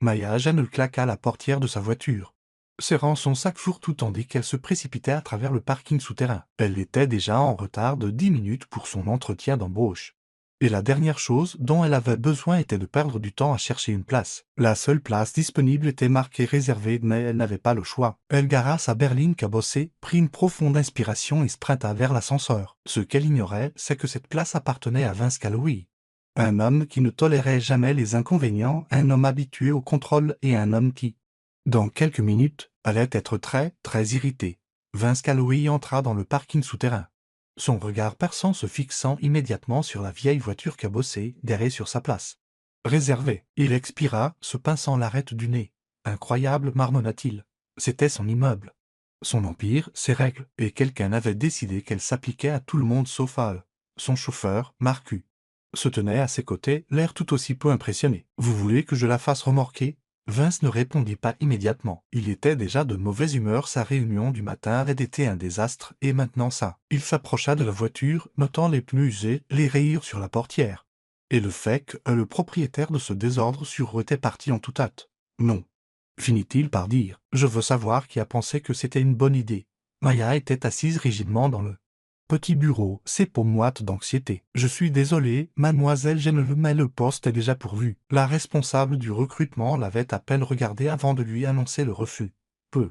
Maya gêne claqua la portière de sa voiture, serrant son sac fourre-tout tandis qu'elle se précipitait à travers le parking souterrain. Elle était déjà en retard de 10 minutes pour son entretien d'embauche. Et la dernière chose dont elle avait besoin était de perdre du temps à chercher une place. La seule place disponible était marquée réservée, mais elle n'avait pas le choix. Elle gara sa berline cabossée, prit une profonde inspiration et sprinta vers l'ascenseur. Ce qu'elle ignorait, c'est que cette place appartenait à Vince Calloway. Un homme qui ne tolérait jamais les inconvénients, un homme habitué au contrôle et un homme qui, dans quelques minutes, allait être très, très irrité. Vince Calloway entra dans le parking souterrain, son regard perçant se fixant immédiatement sur la vieille voiture cabossée, garée sur sa place. Réservé, il expira, se pinçant l'arête du nez. Incroyable, marmonna-t-il. C'était son immeuble, son empire, ses règles, et quelqu'un avait décidé qu'elles s'appliquaient à tout le monde sauf à eux. Son chauffeur, Marcus, se tenait à ses côtés, l'air tout aussi peu impressionné. « Vous voulez que je la fasse remorquer ?» Vince ne répondit pas immédiatement. Il était déjà de mauvaise humeur, sa réunion du matin avait été un désastre, et maintenant ça. Il s'approcha de la voiture, notant les pneus usés, les rayures sur la portière, et le fait que le propriétaire de ce désordre était parti en toute hâte. « Non, finit-il par dire. Je veux savoir qui a pensé que c'était une bonne idée. » Maya était assise rigidement dans le petit bureau, ses peaux moites d'anxiété. « Je suis désolé, mademoiselle Geneve, mais le poste est déjà pourvu. » La responsable du recrutement l'avait à peine regardé avant de lui annoncer le refus. Peu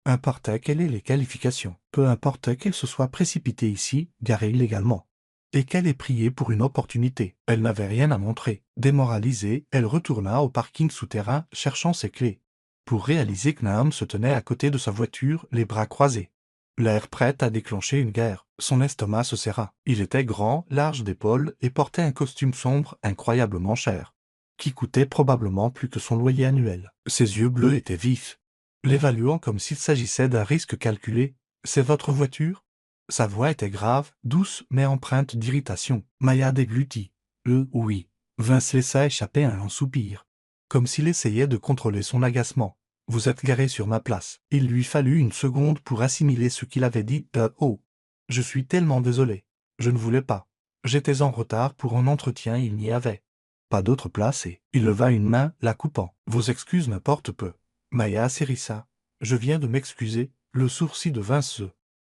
importait quelles aient les qualifications, peu importait qu'elle se soit précipitée ici, garée illégalement, et qu'elle ait prié pour une opportunité. Elle n'avait rien à montrer. Démoralisée, elle retourna au parking souterrain, cherchant ses clés, pour réaliser que Naum se tenait à côté de sa voiture, les bras croisés, l'air prêt à déclencher une guerre. Son estomac se serra. Il était grand, large d'épaules et portait un costume sombre incroyablement cher, qui coûtait probablement plus que son loyer annuel. Ses yeux bleus étaient vifs, l'évaluant comme s'il s'agissait d'un risque calculé. « C'est votre voiture ?» Sa voix était grave, douce mais empreinte d'irritation. Maya déglutit. « Oui. » Vince laissa échapper un lent soupir, comme s'il essayait de contrôler son agacement. « Vous êtes garé sur ma place. » Il lui fallut une seconde pour assimiler ce qu'il avait dit. « Oh. Je suis tellement désolé. Je ne voulais pas. J'étais en retard pour un entretien, il n'y avait pas d'autre place et... » Il leva une main, la coupant. « Vos excuses m'importent peu. » Maya s'hérissa. « Je viens de m'excuser. » Le sourcil de Vince se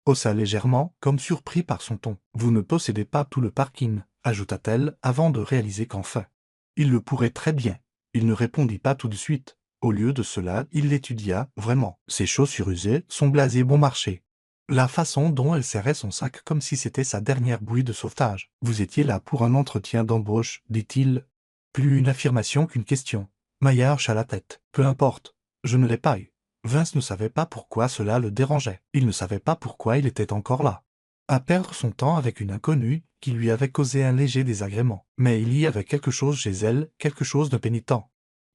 haussa légèrement, comme surpris par son ton. « Vous ne possédez pas tout le parking, » ajouta-t-elle, avant de réaliser qu'enfin il le pourrait très bien. Il ne répondit pas tout de suite. Au lieu de cela, il l'étudia, vraiment. Ses chaussures usées, son blasé bon marché, la façon dont elle serrait son sac comme si c'était sa dernière bouée de sauvetage. « Vous étiez là pour un entretien d'embauche, dit-il. » Plus une affirmation qu'une question. Maya hocha la tête. « Peu importe. Je ne l'ai pas eu. » Vince ne savait pas pourquoi cela le dérangeait. Il ne savait pas pourquoi il était encore là, à perdre son temps avec une inconnue qui lui avait causé un léger désagrément. Mais il y avait quelque chose chez elle, quelque chose de pénitent,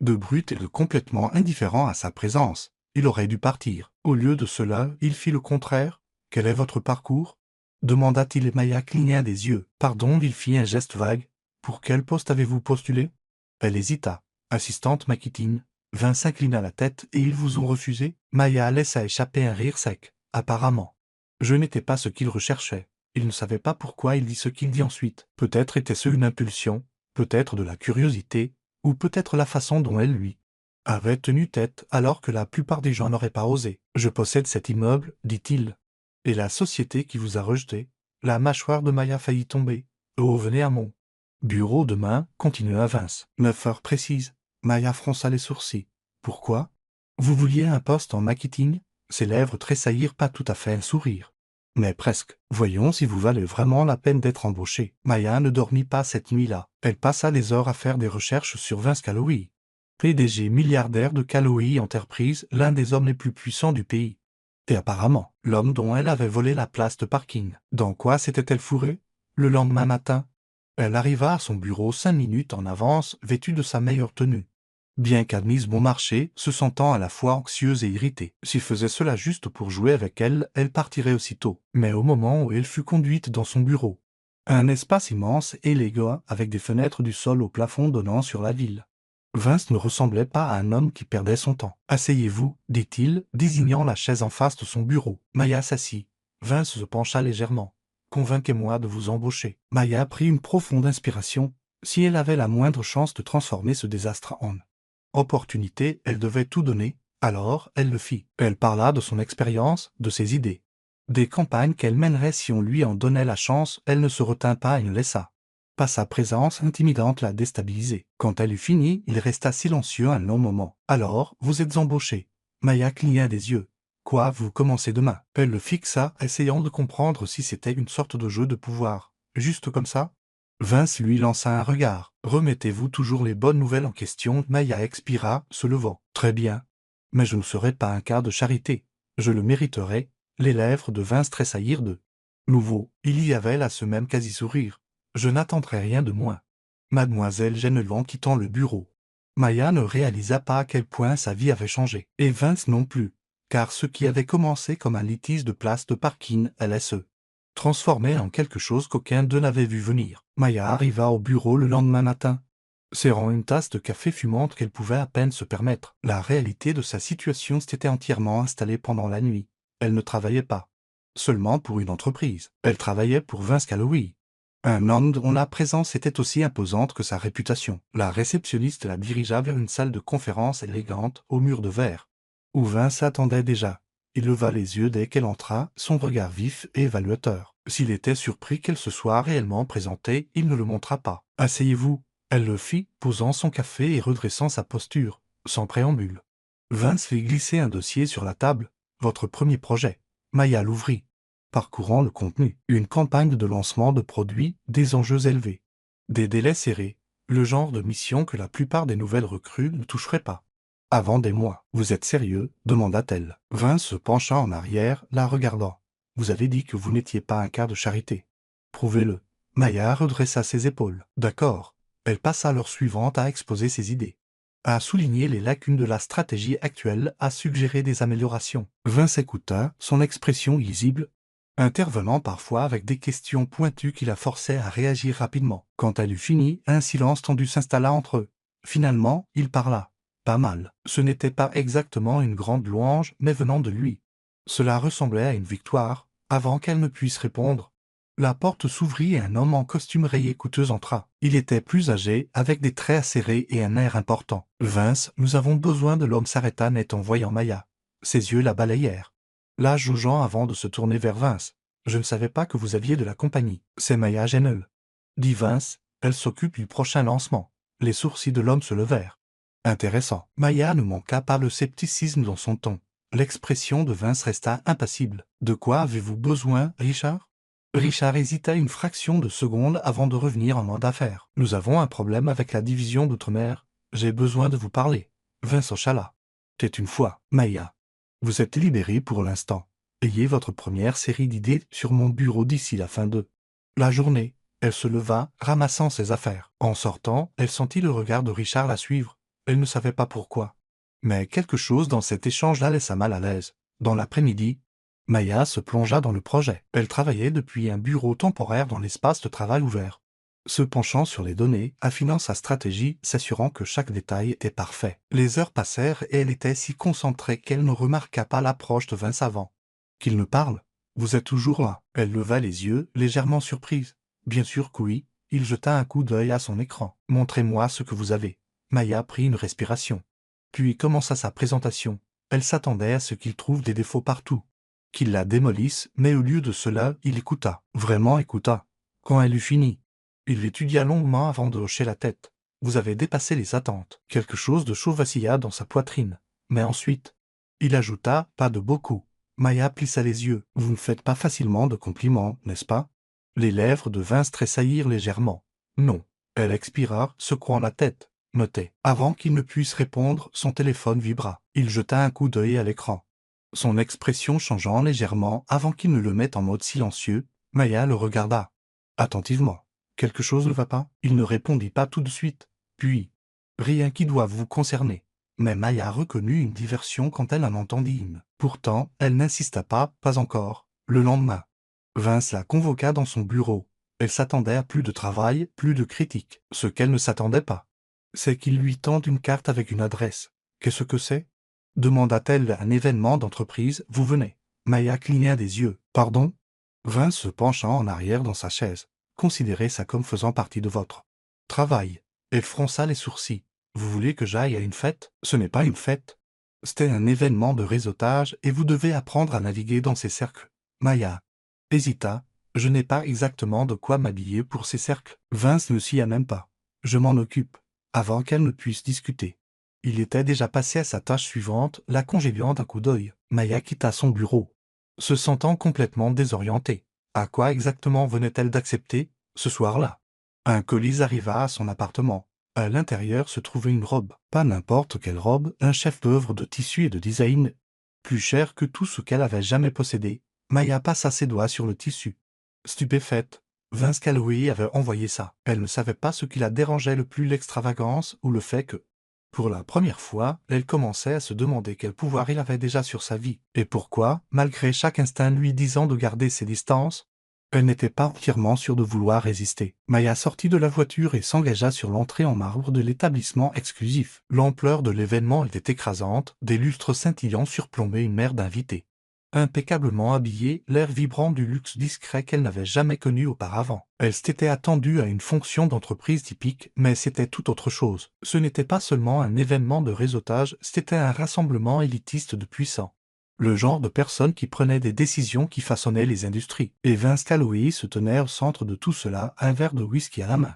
de brut et de complètement indifférent à sa présence. Il aurait dû partir. Au lieu de cela, il fit le contraire. « Quel est votre parcours ?» demanda-t-il et Maya cligna des yeux. « Pardon » il fit un geste vague. « Pour quel poste avez-vous postulé ?» Elle hésita. « Assistante marketing. » Vince inclina la tête et ils vous ont refusé. Maya laissa échapper un rire sec. « Apparemment. » Je n'étais pas ce qu'il recherchait. Il ne savait pas pourquoi il dit ce qu'il dit ensuite. Peut-être était-ce une impulsion, peut-être de la curiosité, ou peut-être la façon dont elle lui avait tenu tête alors que la plupart des gens n'auraient pas osé. « Je possède cet immeuble, dit-il. Et la société qui vous a rejeté. » La mâchoire de Maya faillit tomber. « Oh, venez à mon bureau demain, » continua Vince. « 9 heures précises. » Maya fronça les sourcils. « Pourquoi ? Vous vouliez un poste en marketing ?» Ses lèvres tressaillirent, pas tout à fait un sourire, mais presque. « Voyons si vous valez vraiment la peine d'être embauché. » Maya ne dormit pas cette nuit-là. Elle passa les heures à faire des recherches sur Vince Calloway, PDG milliardaire de Calloway Enterprises, l'un des hommes les plus puissants du pays. Et apparemment, l'homme dont elle avait volé la place de parking. Dans quoi s'était-elle fourrée? Le lendemain matin, elle arriva à son bureau 5 minutes en avance, vêtue de sa meilleure tenue, bien qu'admise bon marché, se sentant à la fois anxieuse et irritée. S'il faisait cela juste pour jouer avec elle, elle partirait aussitôt. Mais au moment où elle fut conduite dans son bureau, un espace immense et élégant avec des fenêtres du sol au plafond donnant sur la ville, Vince ne ressemblait pas à un homme qui perdait son temps. « Asseyez-vous, » dit-il, désignant la chaise en face de son bureau. Maya s'assit. Vince se pencha légèrement. « Convainquez-moi de vous embaucher. » Maya prit une profonde inspiration. Si elle avait la moindre chance de transformer ce désastre en opportunité, elle devait tout donner, alors elle le fit. Elle parla de son expérience, de ses idées. Des campagnes qu'elle mènerait si on lui en donnait la chance, elle ne se retint pas et ne laissa pas sa présence intimidante la déstabiliser. Quand elle eut fini, il resta silencieux un long moment. Alors, vous êtes embauché. Maya cligna des yeux. Quoi, vous commencez demain? Elle le fixa, essayant de comprendre si c'était une sorte de jeu de pouvoir. Juste comme ça? Vince lui lança un regard. Remettez-vous toujours les bonnes nouvelles en question. Maya expira, se levant. Très bien. Mais je ne serai pas un cas de charité. Je le mériterai. Les lèvres de Vince tressaillirent de nouveau. Il y avait là ce même quasi-sourire. Je n'attendrai rien de moins. Mademoiselle Genelon quittant le bureau. Maya ne réalisa pas à quel point sa vie avait changé. Et Vince non plus. Car ce qui avait commencé comme un litige de place de parking allait se transformer en quelque chose qu'aucun d'eux n'avait vu venir. Maya arriva au bureau le lendemain matin, serrant une tasse de café fumante qu'elle pouvait à peine se permettre. La réalité de sa situation s'était entièrement installée pendant la nuit. Elle ne travaillait pas seulement pour une entreprise. Elle travaillait pour Vince Calloway, un homme dont la présence était aussi imposante que sa réputation. La réceptionniste la dirigea vers une salle de conférence élégante aux murs de verre, où Vince attendait déjà. Il leva les yeux dès qu'elle entra, son regard vif et évaluateur. S'il était surpris qu'elle se soit réellement présentée, il ne le montra pas. « Asseyez-vous », elle le fit, posant son café et redressant sa posture, sans préambule. Vince fit glisser un dossier sur la table. « Votre premier projet. » Maya l'ouvrit, parcourant le contenu. Une campagne de lancement de produits, des enjeux élevés, des délais serrés, le genre de mission que la plupart des nouvelles recrues ne toucheraient pas. Avant des mois. Vous êtes sérieux? Demanda-t-elle. Vince se pencha en arrière, la regardant. Vous avez dit que vous n'étiez pas un cas de charité. Prouvez-le. Maya redressa ses épaules. D'accord. Elle passa l'heure suivante à exposer ses idées, à souligner les lacunes de la stratégie actuelle, à suggérer des améliorations. Vince écouta, son expression lisible, intervenant parfois avec des questions pointues qui la forçaient à réagir rapidement. Quand elle eut fini, un silence tendu s'installa entre eux. Finalement, il parla. Pas mal. Ce n'était pas exactement une grande louange, mais venant de lui. Cela ressemblait à une victoire, avant qu'elle ne puisse répondre. La porte s'ouvrit et un homme en costume rayé coûteux entra. Il était plus âgé, avec des traits acérés et un air important. « Vince, nous avons besoin de l'homme » s'arrêta net en voyant Maya. Ses yeux la balayèrent, la jaugeant avant de se tourner vers Vince. « Je ne savais pas que vous aviez de la compagnie. C'est Maya Genel, » dit Vince. Elle s'occupe du prochain lancement. Les sourcils de l'homme se levèrent. Intéressant. Maya ne manqua pas le scepticisme dans son ton. L'expression de Vince resta impassible. « De quoi avez-vous besoin, Richard ?» Richard hésita une fraction de seconde avant de revenir en mode d'affaires. « Nous avons un problème avec la division d'outre-mer. J'ai besoin de vous parler. » Vince hocha la tête une fois. « Maya, vous êtes libérée pour l'instant. Ayez votre première série d'idées sur mon bureau d'ici la fin de la journée. » Elle se leva, ramassant ses affaires. En sortant, elle sentit le regard de Richard la suivre. Elle ne savait pas pourquoi. Mais quelque chose dans cet échange la laissa mal à l'aise. Dans l'après-midi, Maya se plongea dans le projet. Elle travaillait depuis un bureau temporaire dans l'espace de travail ouvert, se penchant sur les données, affinant sa stratégie, s'assurant que chaque détail était parfait. Les heures passèrent et elle était si concentrée qu'elle ne remarqua pas l'approche de Vince avant qu'il ne parle. « Vous êtes toujours là ?» Elle leva les yeux, légèrement surprise. « Bien sûr que oui. » Il jeta un coup d'œil à son écran. « Montrez-moi ce que vous avez. » Maya prit une respiration, puis commença sa présentation. Elle s'attendait à ce qu'il trouve des défauts partout, qu'il la démolisse, mais au lieu de cela, il écouta. Vraiment écouta. Quand elle eut fini, il l'étudia longuement avant de hocher la tête. « Vous avez dépassé les attentes. » Quelque chose de chaud vacilla dans sa poitrine. Mais ensuite, il ajouta, pas de beaucoup. Maya plissa les yeux. « Vous ne faites pas facilement de compliments, n'est-ce pas ?» Les lèvres de Vince tressaillirent légèrement. « Non. » Elle expira, secouant la tête. Notez. Avant qu'il ne puisse répondre, son téléphone vibra. Il jeta un coup d'œil à l'écran, son expression changeant légèrement avant qu'il ne le mette en mode silencieux. Maya le regarda attentivement. « Quelque chose ne va pas ?» Il ne répondit pas tout de suite. Puis, « Rien qui doive vous concerner. » Mais Maya reconnut une diversion quand elle en entendit une. Pourtant, elle n'insista pas, pas encore. Le lendemain, Vince la convoqua dans son bureau. Elle s'attendait à plus de travail, plus de critiques. Ce qu'elle ne s'attendait pas, c'est qu'il lui tende une carte avec une adresse. « Qu'est-ce que c'est ?» demanda-t-elle. « Un événement d'entreprise, vous venez. » Maya cligna des yeux. « Pardon ?» Vince se penchant en arrière dans sa chaise. « Considérez ça comme faisant partie de votre travail. » Elle fronça les sourcils. Vous voulez que j'aille à une fête? Ce n'est pas une fête. C'était un événement de réseautage et vous devez apprendre à naviguer dans ces cercles. Maya hésita. Je n'ai pas exactement de quoi m'habiller pour ces cercles. Vince ne s'y a même pas. Je m'en occupe. Avant qu'elle ne puisse discuter. Il était déjà passé à sa tâche suivante, la congédiant d'un coup d'œil. Maya quitta son bureau, se sentant complètement désorientée. À quoi exactement venait-elle d'accepter, ce soir-là? Un colis arriva à son appartement. À l'intérieur se trouvait une robe. Pas n'importe quelle robe, un chef-d'œuvre de tissu et de design. Plus cher que tout ce qu'elle avait jamais possédé. Maya passa ses doigts sur le tissu. Stupéfaite, Vince Calloway avait envoyé ça. Elle ne savait pas ce qui la dérangeait le plus, l'extravagance ou le fait que, pour la première fois, elle commençait à se demander quel pouvoir il avait déjà sur sa vie, et pourquoi, malgré chaque instinct lui disant de garder ses distances, elle n'était pas entièrement sûre de vouloir résister. Maya sortit de la voiture et s'engagea sur l'entrée en marbre de l'établissement exclusif. L'ampleur de l'événement était écrasante, des lustres scintillants surplombaient une mer d'invités. Impeccablement habillée, l'air vibrant du luxe discret qu'elle n'avait jamais connu auparavant. Elle s'était attendue à une fonction d'entreprise typique, mais c'était tout autre chose. Ce n'était pas seulement un événement de réseautage, c'était un rassemblement élitiste de puissants. Le genre de personnes qui prenaient des décisions qui façonnaient les industries. Et Vince Calloway se tenait au centre de tout cela, un verre de whisky à la main.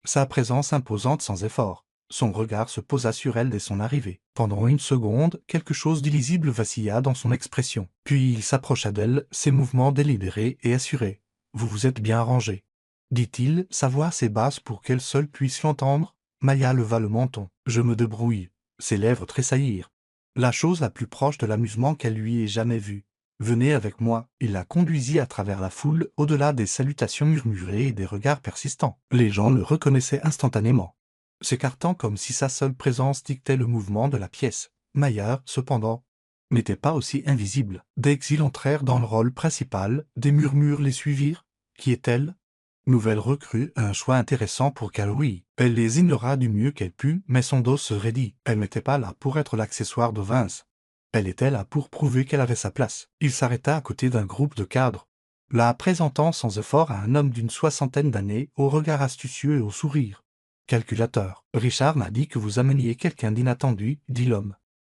Sa présence imposante sans effort. Son regard se posa sur elle dès son arrivée. Pendant une seconde, quelque chose d'illisible vacilla dans son expression. Puis il s'approcha d'elle, ses mouvements délibérés et assurés. « Vous vous êtes bien arrangé », dit-il, sa voix assez basse pour qu'elle seule puisse l'entendre. Maya leva le menton. « Je me débrouille ». Ses lèvres tressaillirent. La chose la plus proche de l'amusement qu'elle lui ait jamais vue. « Venez avec moi ». Il la conduisit à travers la foule, au-delà des salutations murmurées et des regards persistants. Les gens le reconnaissaient instantanément, s'écartant comme si sa seule présence dictait le mouvement de la pièce. Maya, cependant, n'était pas aussi invisible. Dès qu'ils entrèrent dans le rôle principal, des murmures les suivirent. Qui est-elle? Nouvelle recrue, un choix intéressant pour Calloway. Elle les ignora du mieux qu'elle put, mais son dos se raidit. Elle n'était pas là pour être l'accessoire de Vince. Elle était là pour prouver qu'elle avait sa place. Il s'arrêta à côté d'un groupe de cadres, la présentant sans effort à un homme d'une soixantaine d'années, au regard astucieux et au sourire calculateur. « Richard m'a dit que vous ameniez quelqu'un d'inattendu, » dit l'homme.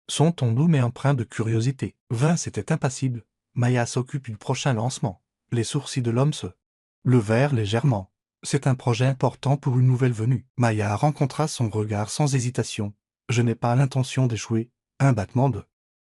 Son ton doux mais empreint de curiosité. Vince était impassible. Maya s'occupe du prochain lancement. Les sourcils de l'homme se levèrent légèrement. C'est un projet important pour une nouvelle venue. Maya rencontra son regard sans hésitation. Je n'ai pas l'intention d'échouer. Un battement de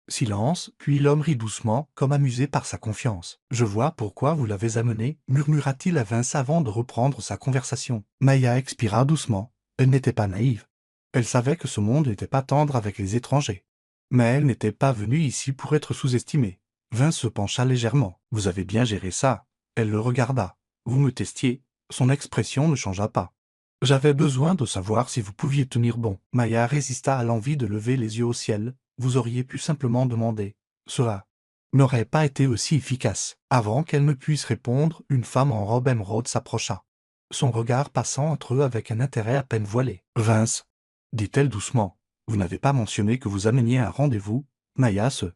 silence, puis l'homme rit doucement, comme amusé par sa confiance. « Je vois pourquoi vous l'avez amené, » murmura-t-il à Vince avant de reprendre sa conversation. Maya expira doucement. Elle n'était pas naïve. Elle savait que ce monde n'était pas tendre avec les étrangers. Mais elle n'était pas venue ici pour être sous-estimée. Vince se pencha légèrement. « Vous avez bien géré ça. » Elle le regarda. « Vous me testiez. » Son expression ne changea pas. « J'avais besoin de savoir si vous pouviez tenir bon. » Maya résista à l'envie de lever les yeux au ciel. Vous auriez pu simplement demander. Cela n'aurait pas été aussi efficace. Avant qu'elle ne puisse répondre, une femme en robe émeraude s'approcha, son regard passant entre eux avec un intérêt à peine voilé. « Vince, » dit-elle doucement, « vous n'avez pas mentionné que vous ameniez un rendez-vous. » Maya se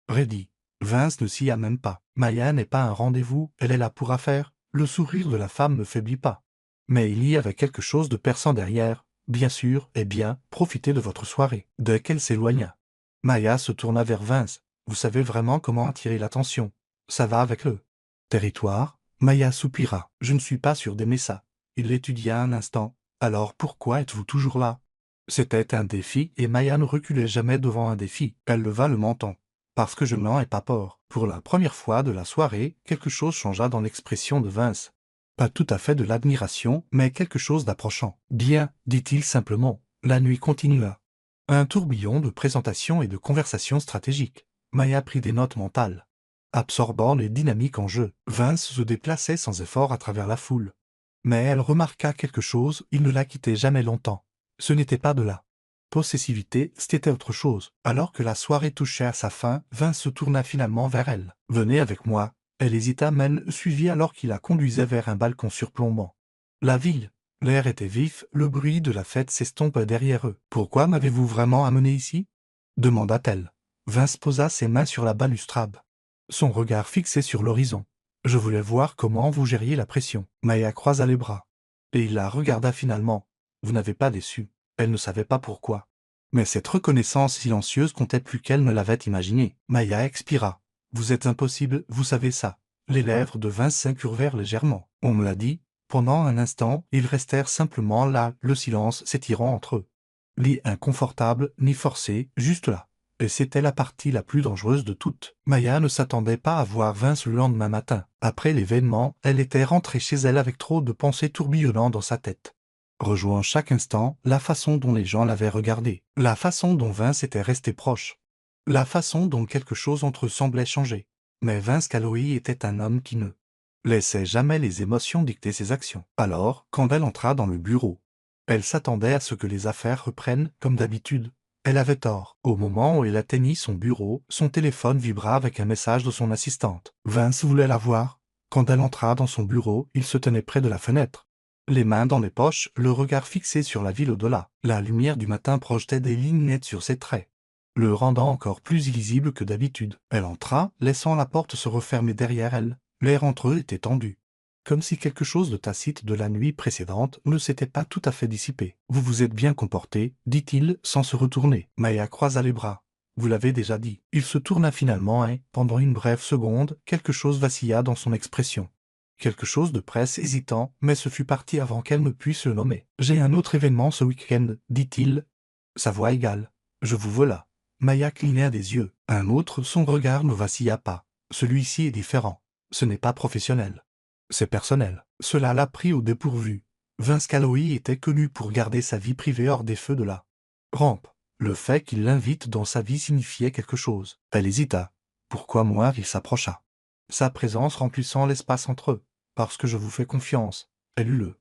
raidit. Vince ne s'y a même pas. Maya n'est pas un rendez-vous, elle est là pour affaire. Le sourire de la femme ne faiblit pas. Mais il y avait quelque chose de perçant derrière. Bien sûr, eh bien, profitez de votre soirée. Dès qu'elle s'éloigna, Maya se tourna vers Vince. Vous savez vraiment comment attirer l'attention. Ça va avec le territoire? Maya soupira. Je ne suis pas sûr d'aimer ça. Il l'étudia un instant. Alors pourquoi êtes-vous toujours là? C'était un défi et Maya ne reculait jamais devant un défi. Elle leva le menton. Parce que je n'en ai pas peur. Pour la première fois de la soirée, quelque chose changea dans l'expression de Vince. Pas tout à fait de l'admiration, mais quelque chose d'approchant. Bien, dit-il simplement. La nuit continua. Un tourbillon de présentations et de conversations stratégiques. Maya prit des notes mentales, absorbant les dynamiques en jeu. Vince se déplaçait sans effort à travers la foule. Mais elle remarqua quelque chose, il ne la quittait jamais longtemps. Ce n'était pas de la possessivité, c'était autre chose. Alors que la soirée touchait à sa fin, Vince se tourna finalement vers elle. « Venez avec moi. » Elle hésita mais le suivit alors qu'il la conduisait vers un balcon surplombant la ville. L'air était vif, le bruit de la fête s'estompait derrière eux. « Pourquoi m'avez-vous vraiment amené ici ?» demanda-t-elle. Vince posa ses mains sur la balustrade, son regard fixé sur l'horizon. « Je voulais voir comment vous gériez la pression. » Maya croisa les bras. Et il la regarda finalement. « Vous n'avez pas déçu. » Elle ne savait pas pourquoi. Mais cette reconnaissance silencieuse comptait plus qu'elle ne l'avait imaginé. Maya expira. Vous êtes impossible, vous savez ça. Les lèvres de Vince s'incurvèrent légèrement. On me l'a dit. Pendant un instant, ils restèrent simplement là, le silence s'étirant entre eux. Ni inconfortable, ni forcé, juste là. Et c'était la partie la plus dangereuse de toutes. Maya ne s'attendait pas à voir Vince le lendemain matin. Après l'événement, elle était rentrée chez elle avec trop de pensées tourbillonnant dans sa tête. Rejouant chaque instant la façon dont les gens l'avaient regardé, la façon dont Vince était resté proche, la façon dont quelque chose entre eux semblait changer. Mais Vince Calloway était un homme qui ne laissait jamais les émotions dicter ses actions. Alors, quand elle entra dans le bureau, elle s'attendait à ce que les affaires reprennent comme d'habitude. Elle avait tort. Au moment où elle atteignit son bureau, son téléphone vibra avec un message de son assistante. Vince voulait la voir. Quand elle entra dans son bureau, il se tenait près de la fenêtre. Les mains dans les poches, le regard fixé sur la ville au-delà. La lumière du matin projetait des lignes nettes sur ses traits, le rendant encore plus illisible que d'habitude. Elle entra, laissant la porte se refermer derrière elle. L'air entre eux était tendu, comme si quelque chose de tacite de la nuit précédente ne s'était pas tout à fait dissipé. « Vous vous êtes bien comporté, dit-il, sans se retourner. » Maya croisa les bras. « Vous l'avez déjà dit. » Il se tourna finalement et, pendant une brève seconde, quelque chose vacilla dans son expression. Quelque chose de presque hésitant, mais ce fut parti avant qu'elle ne puisse le nommer. « J'ai un autre événement ce week-end, dit-il. » Sa voix égale. « Je vous voilà. » Maya cligna des yeux. Un autre, son regard ne vacilla pas. Celui-ci est différent. Ce n'est pas professionnel. C'est personnel. Cela l'a pris au dépourvu. Vince Calloway était connu pour garder sa vie privée hors des feux de la rampe. Le fait qu'il l'invite dans sa vie signifiait quelque chose. Elle hésita. Pourquoi moi? Il s'approcha, sa présence remplissant l'espace entre eux. Parce que je vous fais confiance. Elle eut le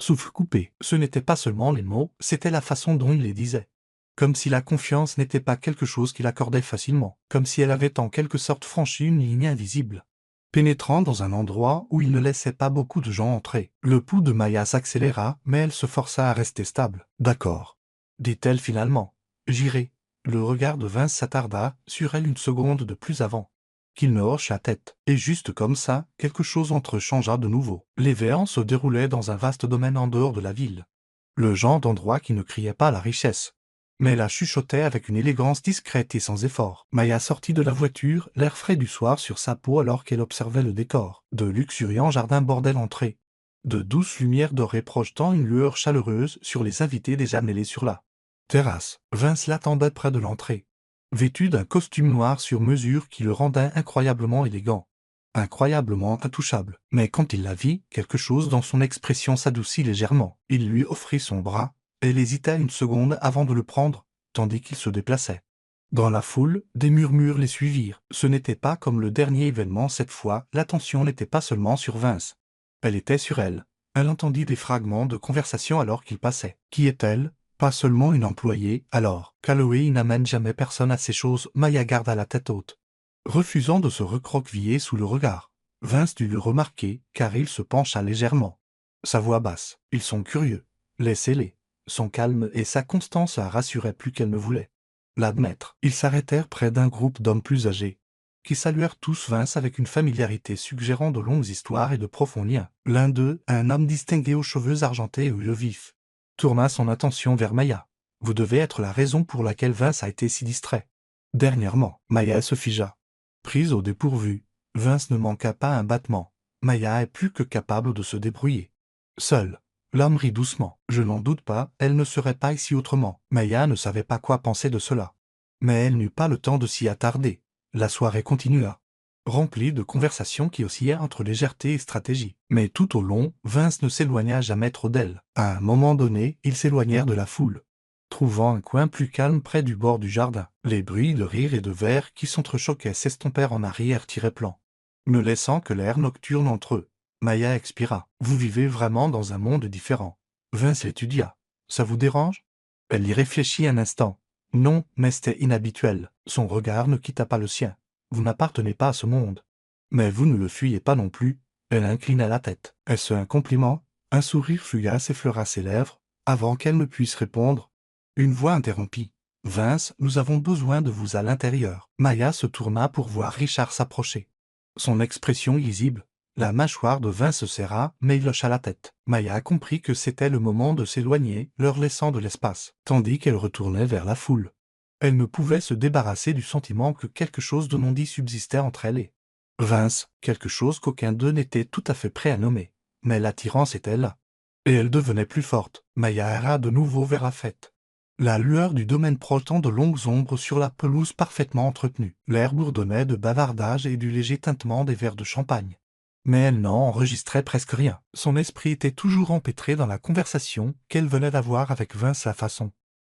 souffle coupé. Ce n'était pas seulement les mots, c'était la façon dont il les disait. Comme si la confiance n'était pas quelque chose qu'il accordait facilement. Comme si elle avait en quelque sorte franchi une ligne invisible, pénétrant dans un endroit où il ne laissait pas beaucoup de gens entrer. Le pouls de Maya s'accéléra, mais elle se força à rester stable. « D'accord, » dit-elle finalement. « J'irai. » Le regard de Vince s'attarda sur elle une seconde de plus avant qu'il ne hoche la tête. Et juste comme ça, quelque chose entre eux changea de nouveau. L'événement se déroulait dans un vaste domaine en dehors de la ville. Le genre d'endroit qui ne criait pas la richesse, mais la chuchotait avec une élégance discrète et sans effort. Maya sortit de la voiture, l'air frais du soir sur sa peau alors qu'elle observait le décor. De luxuriants jardins bordaient l'entrée, de douces lumières dorées projetant une lueur chaleureuse sur les invités déjà mêlés sur la terrasse. Vince l'attendait près de l'entrée, vêtu d'un costume noir sur mesure qui le rendait incroyablement élégant, incroyablement intouchable. Mais quand il la vit, quelque chose dans son expression s'adoucit légèrement. Il lui offrit son bras. Elle hésita une seconde avant de le prendre, tandis qu'il se déplaçait. Dans la foule, des murmures les suivirent. Ce n'était pas comme le dernier événement cette fois, l'attention n'était pas seulement sur Vince. Elle était sur elle. Elle entendit des fragments de conversation alors qu'il passait. Qui est-elle? Pas seulement une employée, alors. Calloway n'amène jamais personne à ces choses. Maya garda la tête haute, refusant de se recroqueviller sous le regard. Vince dut le remarquer, car il se pencha légèrement. Sa voix basse. Ils sont curieux. Laissez-les. Son calme et sa constance la rassuraient plus qu'elle ne voulait l'admettre. Ils s'arrêtèrent près d'un groupe d'hommes plus âgés, qui saluèrent tous Vince avec une familiarité suggérant de longues histoires et de profonds liens. L'un d'eux, un homme distingué aux cheveux argentés et aux yeux vifs, tourna son attention vers Maya. « Vous devez être la raison pour laquelle Vince a été si distrait. » Dernièrement, Maya se figea, prise au dépourvu. Vince ne manqua pas un battement. Maya est plus que capable de se débrouiller seule. L'homme rit doucement. « Je n'en doute pas, elle ne serait pas ici autrement. » Maya ne savait pas quoi penser de cela. Mais elle n'eut pas le temps de s'y attarder. La soirée continua, remplie de conversations qui oscillaient entre légèreté et stratégie. Mais tout au long, Vince ne s'éloigna jamais trop d'elle. À un moment donné, ils s'éloignèrent de la foule, trouvant un coin plus calme près du bord du jardin. Les bruits de rire et de verre qui s'entrechoquaient s'estompèrent en arrière-plan, ne laissant que l'air nocturne entre eux. Maya expira. « Vous vivez vraiment dans un monde différent. » Vince l'étudia. « Ça vous dérange ?» Elle y réfléchit un instant. Non, mais c'était inhabituel. Son regard ne quitta pas le sien. « Vous n'appartenez pas à ce monde. Mais vous ne le fuyez pas non plus. » Elle inclina la tête. Est-ce un compliment? Un sourire fugace effleura ses lèvres, avant qu'elle ne puisse répondre. Une voix interrompit. « Vince, nous avons besoin de vous à l'intérieur. » Maya se tourna pour voir Richard s'approcher. Son expression lisible, La mâchoire de Vince se serra, mais il hocha la tête. Maya comprit que c'était le moment de s'éloigner, leur laissant de l'espace, tandis qu'elle retournait vers la foule. Elle ne pouvait se débarrasser du sentiment que quelque chose de non dit subsistait entre elle et Vince, quelque chose qu'aucun d'eux n'était tout à fait prêt à nommer. Mais l'attirance était là. Et elle devenait plus forte. Maya erra de nouveau vers la fête. La lueur du domaine projetant de longues ombres sur la pelouse parfaitement entretenue. L'air bourdonnait de bavardage et du léger tintement des verres de champagne. Mais elle n'en enregistrait presque rien. Son esprit était toujours empêtré dans la conversation qu'elle venait d'avoir avec Vince, la façon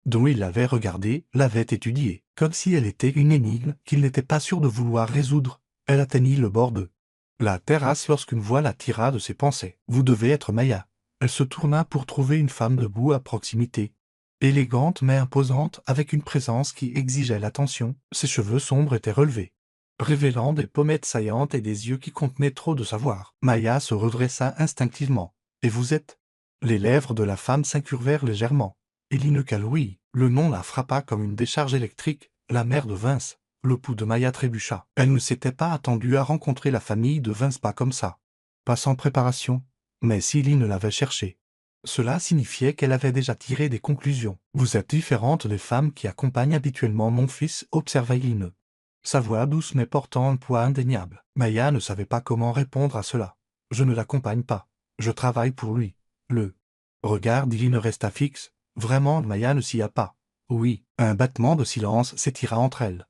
dont il l'avait regardée, l'avait étudiée, comme si elle était une énigme qu'il n'était pas sûr de vouloir résoudre. Elle atteignit le bord de la terrasse lorsqu'une voix la tira de ses pensées. « Vous devez être Maya. » Elle se tourna pour trouver une femme debout à proximité. Élégante mais imposante, avec une présence qui exigeait l'attention, ses cheveux sombres étaient relevés, révélant des pommettes saillantes et des yeux qui contenaient trop de savoir. Maya se redressa instinctivement. « Et vous êtes ?» Les lèvres de la femme s'incurvèrent légèrement. Eline Caloui, le nom la frappa comme une décharge électrique, la mère de Vince. Le pouls de Maya trébucha. Elle ne s'était pas attendue à rencontrer la famille de Vince pas comme ça. Pas sans préparation. Mais si Eline l'avait cherchée, cela signifiait qu'elle avait déjà tiré des conclusions. « Vous êtes différente des femmes qui accompagnent habituellement mon fils, » observa Eline. Sa voix douce mais portant un poids indéniable. Maya ne savait pas comment répondre à cela. « Je ne l'accompagne pas. Je travaille pour lui. » Le regard d'Eline resta fixe. Vraiment, Maya ne s'y a pas. Oui, un battement de silence s'étira entre elles.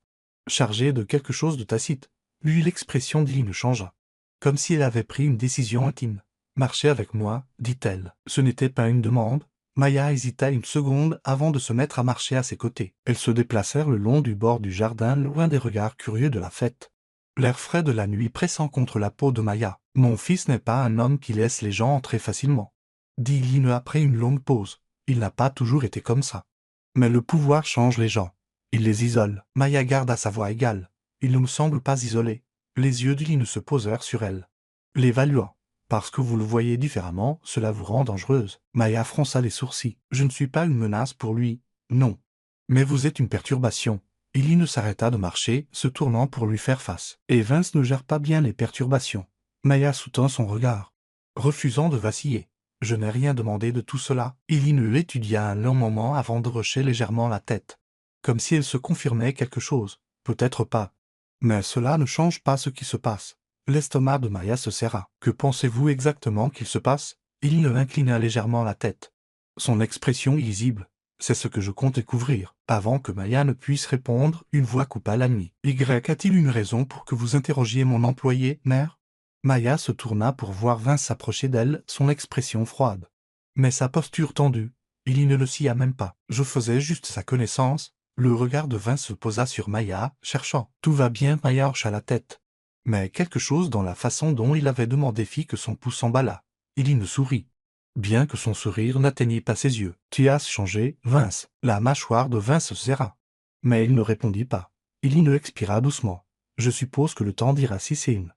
Chargée de quelque chose de tacite, lui l'expression d'Eline changea. Comme si elle avait pris une décision intime. « Marchez avec moi, dit-elle. » Ce n'était pas une demande. Maya hésita une seconde avant de se mettre à marcher à ses côtés. Elles se déplacèrent le long du bord du jardin, loin des regards curieux de la fête. L'air frais de la nuit pressant contre la peau de Maya. « Mon fils n'est pas un homme qui laisse les gens entrer facilement, » dit Eline après une longue pause. « Il n'a pas toujours été comme ça. Mais le pouvoir change les gens. Il les isole. » Maya garda sa voix égale. « Il ne me semble pas isolé. » Les yeux d'Eline se posèrent sur elle, l'évaluant. « Parce que vous le voyez différemment, cela vous rend dangereuse. » Maya fronça les sourcils. « Je ne suis pas une menace pour lui. Non. Mais vous êtes une perturbation. » Eline s'arrêta de marcher, se tournant pour lui faire face. « Et Vince ne gère pas bien les perturbations. » Maya soutint son regard, refusant de vaciller. « Je n'ai rien demandé de tout cela. » Eline l'étudia un long moment avant de hocher légèrement la tête, comme si elle se confirmait quelque chose. « Peut-être pas. Mais cela ne change pas ce qui se passe. » L'estomac de Maya se serra. « Que pensez-vous exactement qu'il se passe ?» Eline inclina légèrement la tête. Son expression illisible. « C'est ce que je compte découvrir. » Avant que Maya ne puisse répondre, une voix coupa la nuit. « Y a-t-il une raison pour que vous interrogiez mon employé, mère ?» Maya se tourna pour voir Vince s'approcher d'elle, son expression froide. Mais sa posture tendue. Il ne le sia même pas. « Je faisais juste sa connaissance. » Le regard de Vince se posa sur Maya, cherchant. « Tout va bien ?» Maya hocha la tête. Mais quelque chose dans la façon dont il avait demandé fit que son pouls s'emballa. Il sourit, bien que son sourire n'atteignît pas ses yeux. « Tu as changé, Vince. » La mâchoire de Vince se serra. Mais il ne répondit pas. Il expira doucement. « Je suppose que le temps dira si c'est une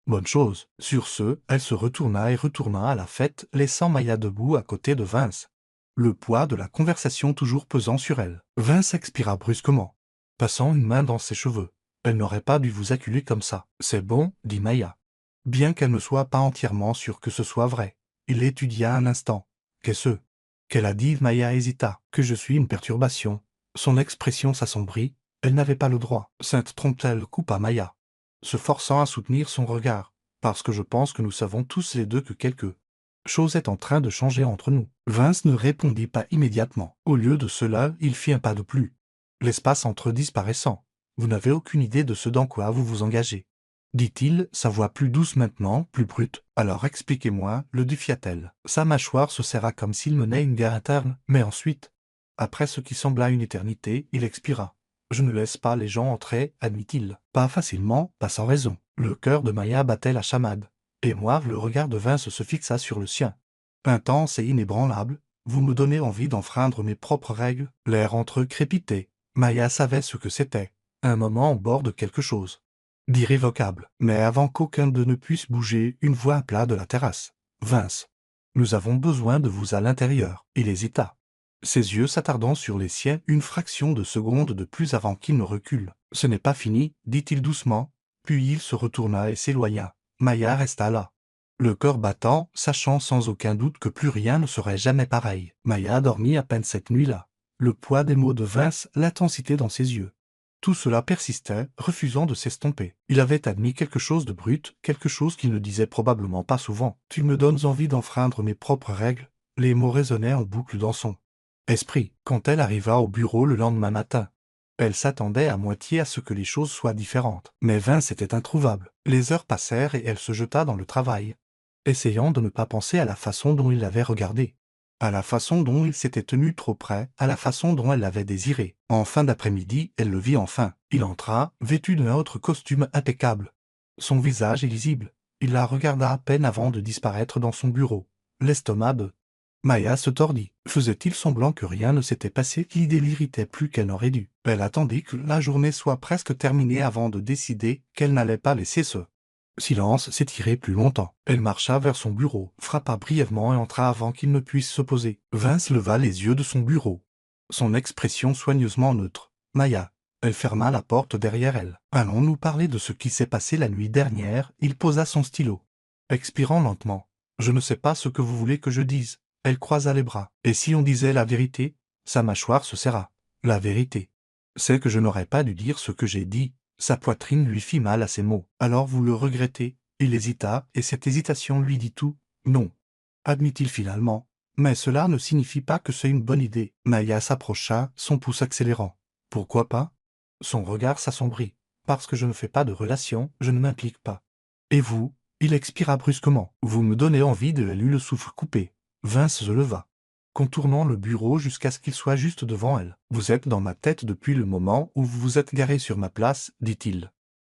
bonne chose. » Sur ce, elle se retourna et retourna à la fête, laissant Maya debout à côté de Vince, le poids de la conversation toujours pesant sur elle. Vince expira brusquement, passant une main dans ses cheveux. « Elle n'aurait pas dû vous acculer comme ça. »« C'est bon, » dit Maya, bien qu'elle ne soit pas entièrement sûre que ce soit vrai. Il l'étudia un instant. « Qu'est-ce qu'elle a dit ?» Maya hésita. « Que je suis une perturbation. » Son expression s'assombrit. Elle n'avait pas le droit. Sainte trompe-t-elle, coupa Maya, se forçant à soutenir son regard. « Parce que je pense que nous savons tous les deux que quelque chose est en train de changer entre nous. » Vince ne répondit pas immédiatement. Au lieu de cela, il fit un pas de plus, l'espace entre disparaissant. « Vous n'avez aucune idée de ce dans quoi vous vous engagez, » dit-il, sa voix plus douce maintenant, plus brute. « Alors expliquez-moi, » le défia-t-elle. Sa mâchoire se serra comme s'il menait une guerre interne, mais ensuite, après ce qui sembla une éternité, il expira. « Je ne laisse pas les gens entrer, » admit-il. Pas facilement, pas sans raison. Le cœur de Maya battait la chamade. Et moi, le regard de Vince se fixa sur le sien. Intense et inébranlable, vous me donnez envie d'enfreindre mes propres règles. L'air entre eux crépitait. Maya savait ce que c'était. Un moment au bord de quelque chose d'irrévocable. Mais avant qu'aucun d'eux ne puisse bouger, une voix appela de la terrasse. « Vince, nous avons besoin de vous à l'intérieur. » Il hésita, ses yeux s'attardant sur les siens une fraction de seconde de plus avant qu'il ne recule. « Ce n'est pas fini, » dit-il doucement, puis il se retourna et s'éloigna. Maya resta là, le cœur battant, sachant sans aucun doute que plus rien ne serait jamais pareil. Maya a dormi à peine cette nuit-là. Le poids des mots de Vince, l'intensité dans ses yeux. Tout cela persistait, refusant de s'estomper. Il avait admis quelque chose de brut, quelque chose qu'il ne disait probablement pas souvent. « Tu me donnes envie d'enfreindre mes propres règles », les mots résonnaient en boucle dans son esprit. Quand elle arriva au bureau le lendemain matin, elle s'attendait à moitié à ce que les choses soient différentes. Mais Vince était introuvable. Les heures passèrent et elle se jeta dans le travail, essayant de ne pas penser à la façon dont il l'avait regardée, à la façon dont il s'était tenu trop près, à la façon dont elle l'avait désiré. En fin d'après-midi, elle le vit enfin. Il entra, vêtu d'un autre costume impeccable. Son visage illisible. Il la regarda à peine avant de disparaître dans son bureau. L'estomac de Maya se tordit. Faisait-il semblant que rien ne s'était passé? L'idée l'irritait plus qu'elle n'aurait dû. Elle attendit que la journée soit presque terminée avant de décider qu'elle n'allait pas laisser ce silence s'étirer plus longtemps. Elle marcha vers son bureau, frappa brièvement et entra avant qu'il ne puisse se poser. Vince leva les yeux de son bureau, son expression soigneusement neutre. Maya. Elle ferma la porte derrière elle. Allons-nous parler de ce qui s'est passé la nuit dernière? Il posa son stylo, expirant lentement. Je ne sais pas ce que vous voulez que je dise. Elle croisa les bras. Et si on disait la vérité? Sa mâchoire se serra. La vérité, c'est que je n'aurais pas dû dire ce que j'ai dit. Sa poitrine lui fit mal à ces mots. Alors vous le regrettez? Il hésita, et cette hésitation lui dit tout. Non, admit-il finalement. Mais cela ne signifie pas que c'est une bonne idée. Maya s'approcha, son pouce accélérant. Pourquoi pas? Son regard s'assombrit. Parce que je ne fais pas de relation, je ne m'implique pas. Et vous? Il expira brusquement. Vous me donnez envie de... Elle eut le souffle coupé. Vince se leva, contournant le bureau jusqu'à ce qu'il soit juste devant elle. « Vous êtes dans ma tête depuis le moment où vous vous êtes garé sur ma place, dit-il,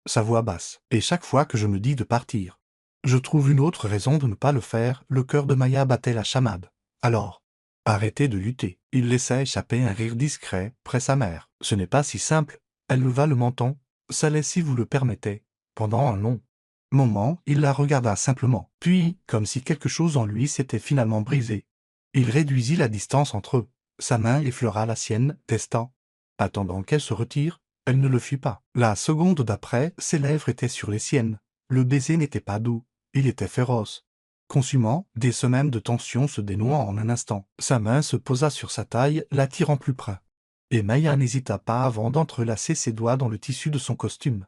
sa voix basse. Et chaque fois que je me dis de partir, je trouve une autre raison de ne pas le faire. » Le cœur de Maya battait la chamade. Alors, arrêtez de lutter. Il laissa échapper un rire discret, près sa mère. Ce n'est pas si simple. Elle leva le menton. Ça l'est si vous le permettez. Pendant un long moment, il la regarda simplement. Puis, comme si quelque chose en lui s'était finalement brisé, il réduisit la distance entre eux. Sa main effleura la sienne, testant. Attendant qu'elle se retire, elle ne le fit pas. La seconde d'après, ses lèvres étaient sur les siennes. Le baiser n'était pas doux, il était féroce. Consumant, des semaines de tension se dénouant en un instant. Sa main se posa sur sa taille, l'attirant plus près. Et Maya n'hésita pas avant d'entrelacer ses doigts dans le tissu de son costume,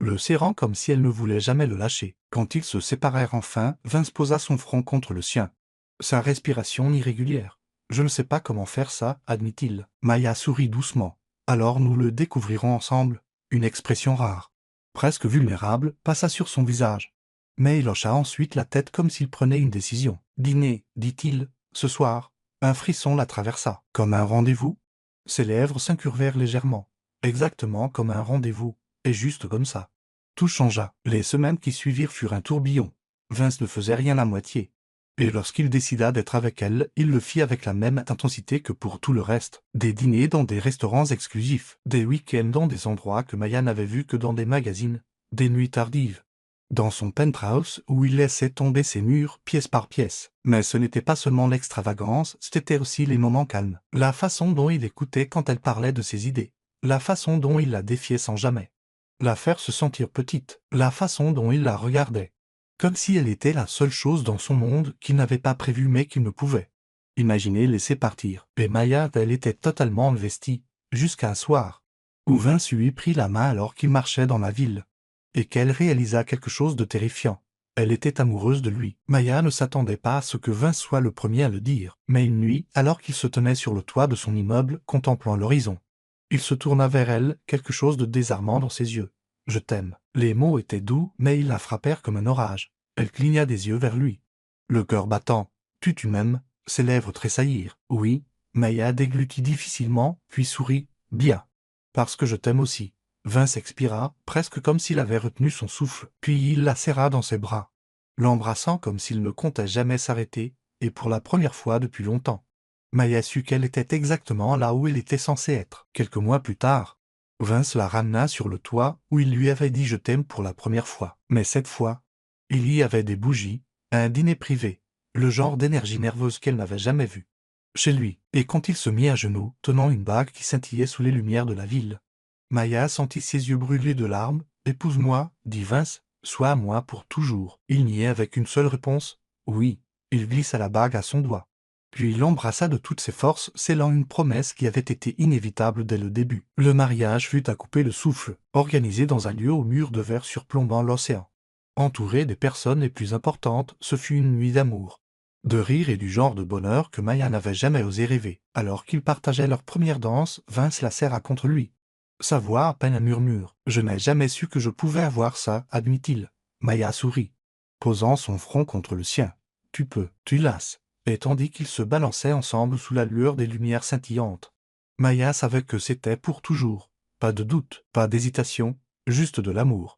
le serrant comme si elle ne voulait jamais le lâcher. Quand ils se séparèrent enfin, Vince posa son front contre le sien, sa respiration irrégulière. « Je ne sais pas comment faire ça, admit-il. » Maya sourit doucement. « Alors nous le découvrirons ensemble. » Une expression rare, presque vulnérable, passa sur son visage. Mais il hocha ensuite la tête comme s'il prenait une décision. « Dîner, dit-il, ce soir. » Un frisson la traversa. « Comme un rendez-vous ?» Ses lèvres s'incurvèrent légèrement. « Exactement comme un rendez-vous. Et juste comme ça. » Tout changea. Les semaines qui suivirent furent un tourbillon. Vince ne faisait rien à moitié. Et lorsqu'il décida d'être avec elle, il le fit avec la même intensité que pour tout le reste. Des dîners dans des restaurants exclusifs, des week-ends dans des endroits que Maya n'avait vus que dans des magazines, des nuits tardives, dans son penthouse où il laissait tomber ses murs pièce par pièce. Mais ce n'était pas seulement l'extravagance, c'était aussi les moments calmes. La façon dont il écoutait quand elle parlait de ses idées. La façon dont il la défiait sans jamais la faire se sentir petite. La façon dont il la regardait, comme si elle était la seule chose dans son monde qu'il n'avait pas prévu mais qu'il ne pouvait imaginer laisser partir. Et Maya, elle était totalement investie, jusqu'à un soir, où Vince lui prit la main alors qu'il marchait dans la ville, et qu'elle réalisa quelque chose de terrifiant. Elle était amoureuse de lui. Maya ne s'attendait pas à ce que Vince soit le premier à le dire. Mais une nuit, alors qu'il se tenait sur le toit de son immeuble, contemplant l'horizon, il se tourna vers elle, quelque chose de désarmant dans ses yeux. « Je t'aime. » Les mots étaient doux, mais ils la frappèrent comme un orage. Elle cligna des yeux vers lui, le cœur battant. « Tu m'aimes ?» Ses lèvres tressaillirent. « Oui. » Maya déglutit difficilement, puis sourit. « Bien. Parce que je t'aime aussi. » Vince expira, presque comme s'il avait retenu son souffle, puis il la serra dans ses bras, l'embrassant comme s'il ne comptait jamais s'arrêter, et pour la première fois depuis longtemps. Maya sut qu'elle était exactement là où elle était censée être. Quelques mois plus tard, Vince la ramena sur le toit où il lui avait dit « je t'aime » pour la première fois. Mais cette fois, il y avait des bougies, un dîner privé, le genre d'énergie nerveuse qu'elle n'avait jamais vu chez lui. Et quand il se mit à genoux, tenant une bague qui scintillait sous les lumières de la ville, Maya sentit ses yeux brûler de larmes. « Épouse-moi, dit Vince. » Sois à moi pour toujours. Il niait avec une seule réponse. Oui. Il glissa la bague à son doigt. Puis il l'embrassa de toutes ses forces, scellant une promesse qui avait été inévitable dès le début. Le mariage fut à couper le souffle, organisé dans un lieu aux murs de verre surplombant l'océan. Entouré des personnes les plus importantes, ce fut une nuit d'amour, de rire et du genre de bonheur que Maya n'avait jamais osé rêver. Alors qu'ils partageaient leur première danse, Vince la serra contre lui. Sa voix à peine un murmure. « Je n'ai jamais su que je pouvais avoir ça, admit-il. » Maya sourit, posant son front contre le sien. « Tu peux, tu lasses. » Et tandis qu'ils se balançaient ensemble sous la lueur des lumières scintillantes. Maya savait que c'était pour toujours. Pas de doute, pas d'hésitation, juste de l'amour.